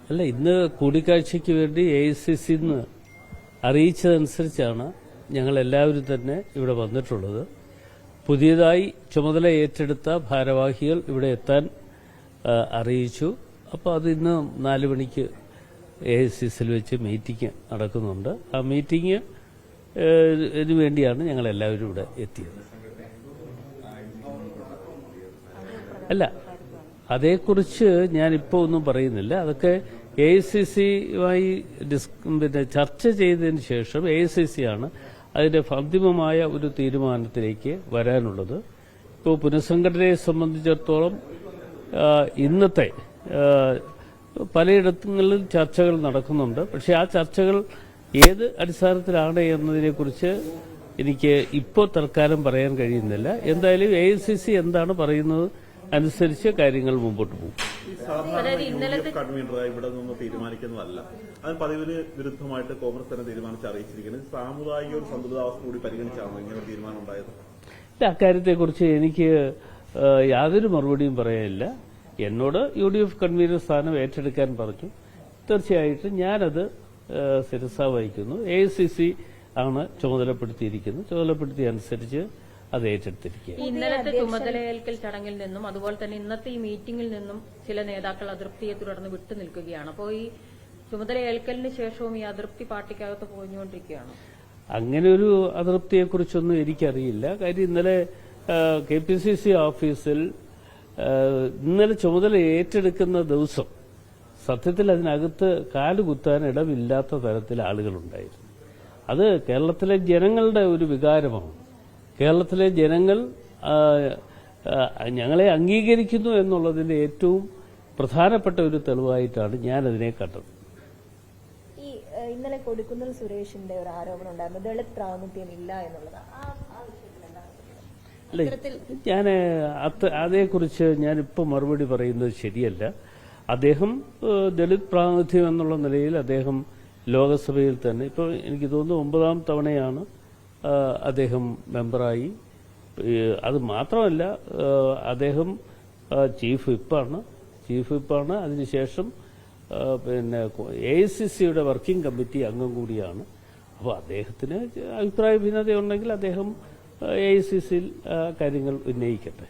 അല്ല, ഇന്ന് കൂടിക്കാഴ്ചയ്ക്ക് വേണ്ടി AICC അറിയിച്ചതനുസരിച്ചാണ് ഞങ്ങൾ എല്ലാവരും തന്നെ ഇവിടെ വന്നിട്ടുള്ളത്. പുതിയതായി ചുമതല ഏറ്റെടുത്ത ഭാരവാഹികൾ ഇവിടെ എത്താൻ അറിയിച്ചു. അപ്പോൾ അത് ഇന്ന് 4 മണിക്ക് AICC വെച്ച് മീറ്റിംഗ് നടക്കുന്നുണ്ട്. ആ മീറ്റിംഗ് ഇതിനു വേണ്ടിയാണ് ഞങ്ങൾ എല്ലാവരും ഇവിടെ എത്തിയത്. അല്ല, അതേക്കുറിച്ച് ഞാനിപ്പോൾ ഒന്നും പറയുന്നില്ല. അതൊക്കെ AICC-യുമായി ചർച്ച ചെയ്തതിന് ശേഷം AICC ആണ് അതിന്റെ അന്തിമമായ ഒരു തീരുമാനത്തിലേക്ക് വരാനുള്ളത്. ഇപ്പോൾ പുനഃസംഘടനയെ സംബന്ധിച്ചിടത്തോളം ഇന്നത്തെ പലയിടങ്ങളിലും ചർച്ചകൾ നടക്കുന്നുണ്ട്. പക്ഷേ ആ ചർച്ചകൾ ഏത് അടിസ്ഥാനത്തിലാണ് എന്നതിനെക്കുറിച്ച് എനിക്ക് ഇപ്പോൾ തൽക്കാലം പറയാൻ കഴിയുന്നില്ല. എന്തായാലും AICC എന്താണ് പറയുന്നത് അനുസരിച്ച് കാര്യങ്ങൾ മുമ്പോട്ട് പോകും. കൺവീനറായി ഇവിടെ നിന്ന് തീരുമാനിക്കുന്നതല്ല, അതിന് പതിവിന് വിരുദ്ധമായിട്ട് കോൺഗ്രസ് തന്നെ തീരുമാനിച്ച് അറിയിച്ചിരിക്കുന്നത്. സാമുദായിക ഒരു സന്തുലിതാവസ്ഥ കൂടി പരിഗണിച്ചാണ് ഇങ്ങനെ ഒരു തീരുമാനം ഉണ്ടായത്. അക്കാര്യത്തെക്കുറിച്ച് എനിക്ക് യാതൊരു മറുപടിയും പറയാനില്ല. എന്നോട് UDF കൺവീനർ സ്ഥാനം ഏറ്റെടുക്കാൻ പറഞ്ഞു. തീർച്ചയായിട്ടും ഞാനത് ശിരസ വഹിക്കുന്നു. AICC ആണ് ചുമതലപ്പെടുത്തിയിരിക്കുന്നത്. ചുമതലപ്പെടുത്തിയ അനുസരിച്ച് അത് ഏറ്റെടുത്തിരിക്കുക. ഇന്നലത്തെ ചുമതലയേൽക്കൽ ചടങ്ങിൽ നിന്നും അതുപോലെ തന്നെ ഇന്നത്തെ ഈ മീറ്റിംഗിൽ നിന്നും ചില നേതാക്കൾ അതൃപ്തിയെ തുടർന്ന് വിട്ടുനിൽക്കുകയാണ്. അപ്പോൾ ഈ ചുമതലയേൽക്കലിന് ശേഷവും ഈ അതൃപ്തി പാർട്ടിക്കകത്ത് പോയിക്കൊണ്ടിരിക്കുകയാണ്. അങ്ങനെ ഒരു അതൃപ്തിയെക്കുറിച്ചൊന്നും എനിക്കറിയില്ല. കാര്യം ഇന്നലെ KPCC ഓഫീസിൽ ഇന്നലെ ചുമതല ഏറ്റെടുക്കുന്ന ദിവസം സത്യത്തിൽ അതിനകത്ത് കാലുകുത്താൻ ഇടമില്ലാത്ത തരത്തിൽ ആളുകളുണ്ടായിരുന്നു. അത് കേരളത്തിലെ ജനങ്ങളുടെ ഒരു വികാരമാണ്. കേരളത്തിലെ ജനങ്ങൾ ഞങ്ങളെ അംഗീകരിക്കുന്നു എന്നുള്ളതിന്റെ ഏറ്റവും പ്രധാനപ്പെട്ട ഒരു തെളിവായിട്ടാണ് ഞാനതിനെ കണ്ടത്. ഈ ഇന്നലെ കൊടിക്കുന്നിൽ സുരേഷിന്റെ ഒരു ആരോപണം ഉണ്ടായിരുന്നു, ദളിത് പ്രാതിനിധ്യം ഇല്ല എന്നുള്ളതാണ്. അല്ല, ഞാൻ അതേക്കുറിച്ച് ഞാനിപ്പോൾ മറുപടി പറയുന്നത് ശരിയല്ല. അദ്ദേഹം ദളിത് പ്രാതിനിധ്യം എന്നുള്ള നിലയിൽ അദ്ദേഹം ലോകസഭയിൽ തന്നെ ഇപ്പോൾ എനിക്ക് തോന്നുന്നു 9ാം തവണയാണ് അദ്ദേഹം മെമ്പറായി. അത് മാത്രമല്ല, അദ്ദേഹം ചീഫ് വിപ്പാണ്. അതിനുശേഷം പിന്നെ AICC-യുടെ വർക്കിംഗ് കമ്മിറ്റി അംഗം കൂടിയാണ്. അപ്പോൾ അദ്ദേഹത്തിന് അഭിപ്രായ ഭിന്നതയുണ്ടെങ്കിൽ അദ്ദേഹം AICC-യിൽ കാര്യങ്ങൾ ഉന്നയിക്കട്ടെ.